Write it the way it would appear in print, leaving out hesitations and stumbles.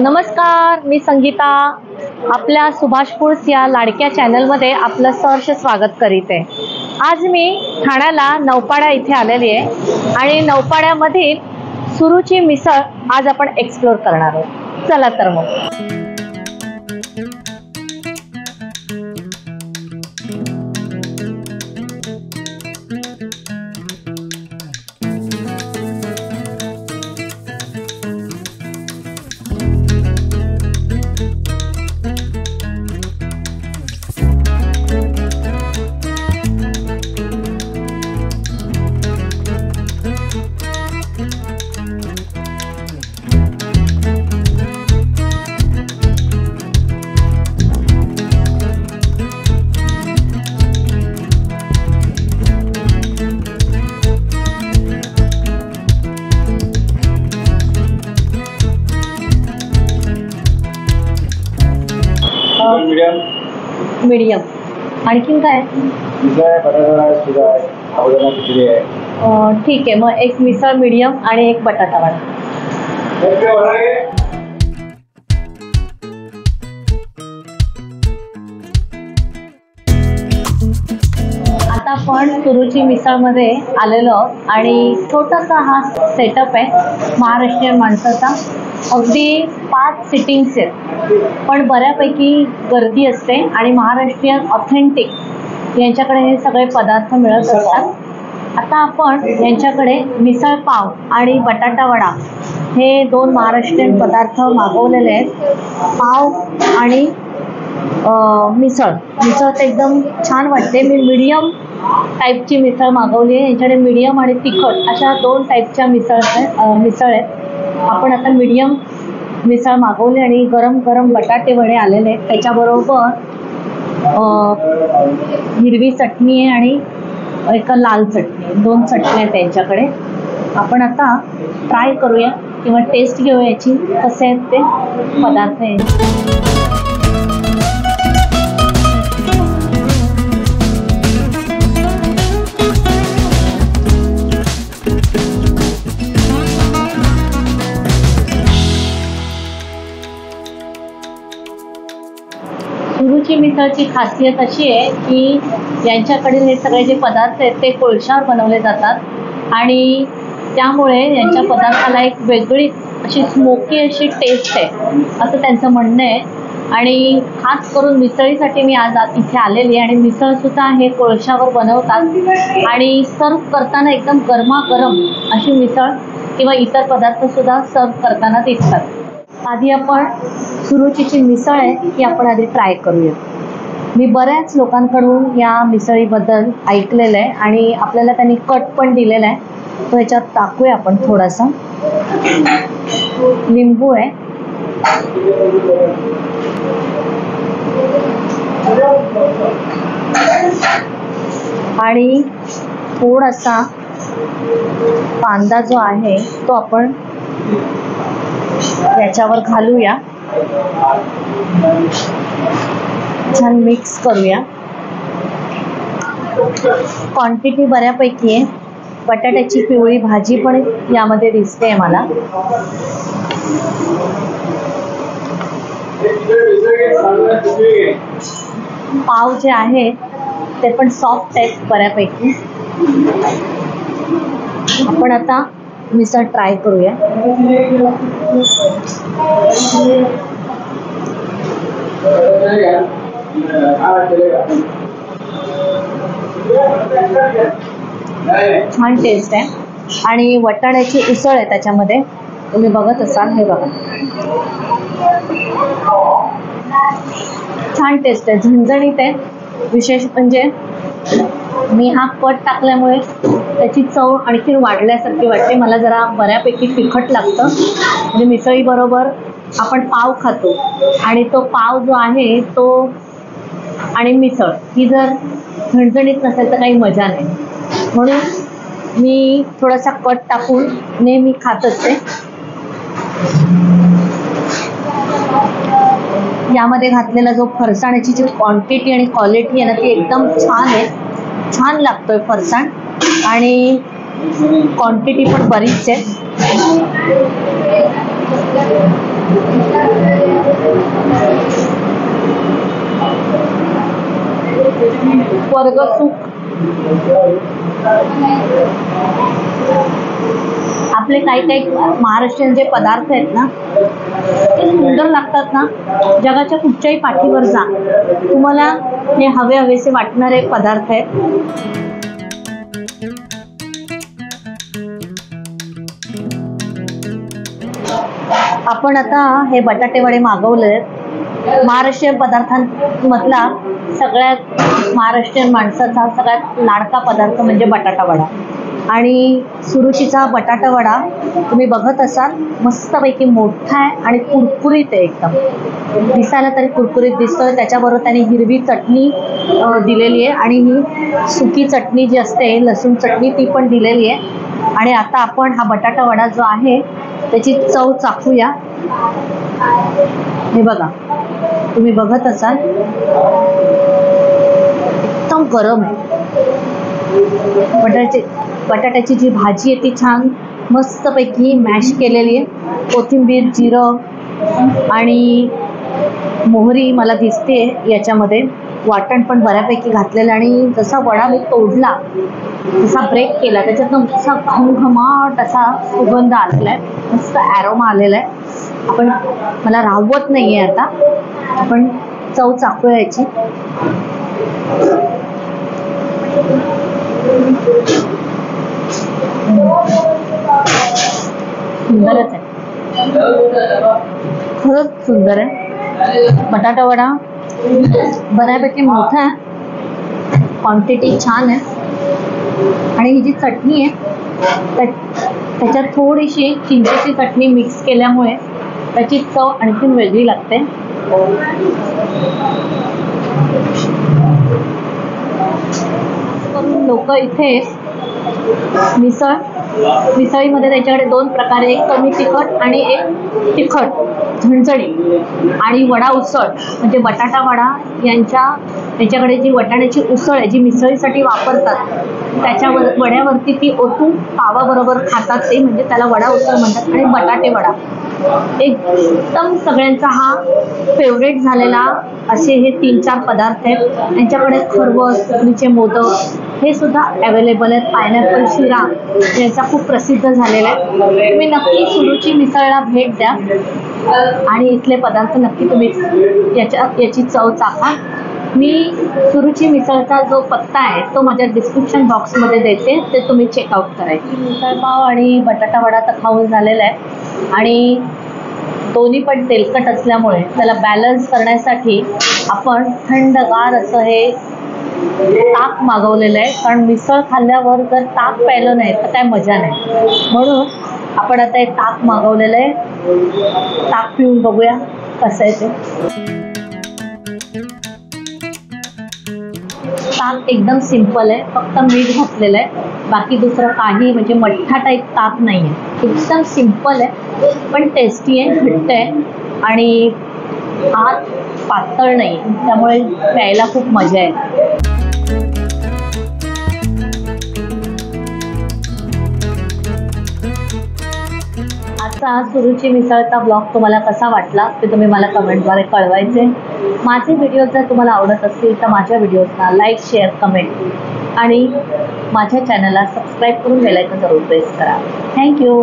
नमस्कार, मी संगीता आपल्या सुभाष फूड्स या लाडक्या चॅनलमध्ये आपलं सहर्ष स्वागत करीत आहे। आज मी ठाण्याला नौपाडा इथे आलेली आहे आणि नौपाड्यामधील सुरुची मिसळ आज आपण एक्सप्लोर करणार आहोत। चला तर मग। मीडियम आणखीन काय? ठीक आहे, मग एक मिसळ मीडियम आणि एक बटाटा वडा। आता आपण सुरुची मिसळ मध्ये आलेलो आणि छोटासा हा सेटअप आहे महाराष्ट्रीयन माणसाचा। अगदी 5 सिटिंग्स आहेत पण बऱ्यापैकी गर्दी असते आणि महाराष्ट्रीयन ऑथेंटिक यांच्याकडे हे सगळे पदार्थ मिळत असतात। आता आपण यांच्याकडे मिसळ पाव आणि बटाटा वडा हे 2 महाराष्ट्रीयन पदार्थ मागवलेले आहेत। पाव आणि मिसळ तर एकदम छान वाटते। मी मीडियम टाईपची मिसळ मागवली आहे। यांच्याकडे मीडियम आणि तिखट अशा 2 टाईपच्या मिसळ आहेत। आपण आता मीडियम मिसळ मागवली आणि गरम गरम बटाटे वडे आलेले आहेत। त्याच्याबरोबर हिरवी चटणी आहे आणि एक लाल चटणी, 2 चटण्या आहेत त्यांच्याकडे। आपण आता ट्राय करूया किंवा टेस्ट घेऊया याची, कसे आहेत ते पदार्थ आहेत। सुरुची मिसळची खासियत अशी आहे की यांच्याकडील हे सगळे जे पदार्थ आहेत ते कोळशावर बनवले जातात आणि त्यामुळे यांच्या पदार्थाला एक वेगळी अशी स्मोकी अशी टेस्ट आहे असं त्यांचं म्हणणं आहे। आणि खास करून मिसळीसाठी मी आज इथे आलेली आहे आणि मिसळसुद्धा हे कोळशावर बनवतात आणि सर्व करताना एकदम गरमागरम अशी मिसळ किंवा इतर पदार्थसुद्धा सर्व करताना दिसतात। आधी आपण सुरुचीची मिसळ आहे ही आपण आधी ट्राय करूया। मी बऱ्याच लोकांकडून या मिसळीबद्दल ऐकलेलं आहे आणि आपल्याला त्यांनी कट पण दिलेला आहे, तो ह्याच्यात टाकूया आपण थोडासा। लिंबू आहे आणि थोडासा कांदा जो आहे तो आपण याच्यावर घालूया, छान मिक्स करूया। क्वांटिटी बऱ्यापैकी आहे। बटाट्याची पिवळी भाजी पण यामध्ये दिसते मला। पाव जे आहे ते पण सॉफ्ट आहेत बऱ्यापैकी। आपण आता मिसळ ट्राय करूया। छान टेस्ट आहे आणि वटाण्याची उसळ आहे त्याच्यामध्ये, तुम्ही बघत असाल, हे बघा छान टेस्ट आहे, झणझणीत आहे। विशेष म्हणजे मी हा कट टाकल्यामुळे त्याची चव आणखी वाढल्यासारखी वाटते मला। जरा बऱ्यापैकी तिखट लागतं म्हणजे मिसळी बरोबर आपण पाव खातो आणि तो पाव जो आहे तो आणि मिसळ ही जर झणझणीत नसेल तर काही मजा नाही, म्हणून मी थोडासा कट टाकून नेहमी खात असते। यामध्ये घातलेला जो फरसाण्याची जी क्वांटिटी आणि क्वालिटी आहे ना ती एकदम छान आहे, छान लागतोय फरसाण आणि क्वांटिटी पण बरीच आहे। वर्गसूप, आपले काही महाराष्ट्रीयन जे पदार्थ आहेत ना ते सुंदर लागतात ना. जगाच्या कुठच्याही पाठीवर जा, तुम्हाला हे हवेसे वाटणारे पदार्थ आहेत. आपण आता हे बटाटे वडे मागवले. महाराष्ट्रीयन पदार्थांमधला सगळ्यात महाराष्ट्रीयन माणसाचा सगळ्यात लाडका पदार्थ म्हणजे बटाटा वडा. आणि सुरुचीचा बटाटा वडा तुम्ही बघत असाल, मस्तपैकी मोठा आहे आणि कुरकुरीत आहे एकदम. दिसायला तरी कुरकुरीत दिसतोय. त्याच्याबरोबर त्याने हिरवी चटणी दिलेली आहे आणि ही सुकी चटणी जी असते लसूण चटणी ती पण दिलेली आहे. आणि आता आपण हा बटाटा वडा जो आहे त्याची चव चाखूया. हे बघा, तुम्ही बघत असाल एकदम गरम आहे. बटाट्याची जी भाजी आहे ती छान मस्तपैकी मॅश केलेली आहे. कोथिंबीर, जिरं आणि मोहरी मला दिसते याच्यामध्ये. वाटण पण बऱ्यापैकी घातलेलं आणि जसा वडा मी तोडला, जसा ब्रेक केला, त्याच्यातून असा घमघमाट असा सुगंध आलेला आहे, मस्त ॲरोमा आलेला आहे. मला राहवत नाही आहे आता. आपण चव चाखूया याची. सुंदरच आहे, खरंच सुंदर आहे. बटाटा वडा बऱ्यापैकी मोठा आहे, क्वांटिटी छान आहे. आणि ही जी चटणी आहे त्याच्यात थोडीशी चिंचेची चटणी मिक्स केल्यामुळे त्याची चव आणखीन वेगळी लागते. लोक इथे मिसळीमध्ये त्याच्याकडे दोन प्रकार, एक कमी तिखट आणि एक तिखट झणझणी. आणि वडा उसळ म्हणजे बटाटा वडा याच्याकडे जी वटाण्याची उसळ आहे जी मिसळीसाठी वापरतात, त्याच्यावर वड्यावरती ती ओतून पावाबरोबर खातात, ते म्हणजे त्याला वडा उसळ म्हणतात. आणि बटाटे वडा एकदम सगळ्यांचा हा फेवरेट झालेला असे हे 3-4 पदार्थ आहेत. यांच्याकडे खरवस, उकडीचे मोदक हे सुद्धा अवेलेबल आहेत. पायनॅपल शिरा याचा खूप प्रसिद्ध झालेला आहे. तुम्ही नक्की सुरुची मिसळला भेट द्या आणि इथले पदार्थ नक्की तुम्ही याची चव चाखा. मी सुरुची मिसळचा जो पत्ता आहे तो माझ्या डिस्क्रिप्शन बॉक्समध्ये देते, ते तुम्ही चेकआउट करायचे. मिसळपाव आणि बटाटा वडा तर खाऊन झालेला आहे आणि दोन्ही पण तेलकट असल्यामुळे त्याला बॅलन्स करण्यासाठी आपण थंडगार असं हे ताक मागवलेलं आहे. कारण मिसळ खाल्ल्यावर जर ताक प्यायलं नाही तर काय मजा नाही, म्हणून आपण आता एक ताक मागवलेलं आहे. ताक पिऊन बघूया कसं आहे ते. ताक एकदम सिंपल आहे, फक्त मीठ घातलेलं आहे, बाकी दुसरं काही म्हणजे मठ्ठा टाईप ताक नाही आहे. एकदम सिंपल आहे पण टेस्टी आहे, घट्ट आहे आणि आत पातळ नाही, त्यामुळे प्यायला खूप मजा आहे. आजचा सुरुची मिसळचा ब्लॉग तुम्हाला कसा वाटला ते तुम्ही मला कमेंटद्वारे कळवायचे. माझे व्हिडिओज जर तुम्हाला आवडत असतील तर माझ्या व्हिडिओजना लाईक, शेअर, कमेंट आणि माझ्या चॅनलला सबस्क्राईब करून बेल आयकॉन जरूर प्रेस करा. थँक्यू.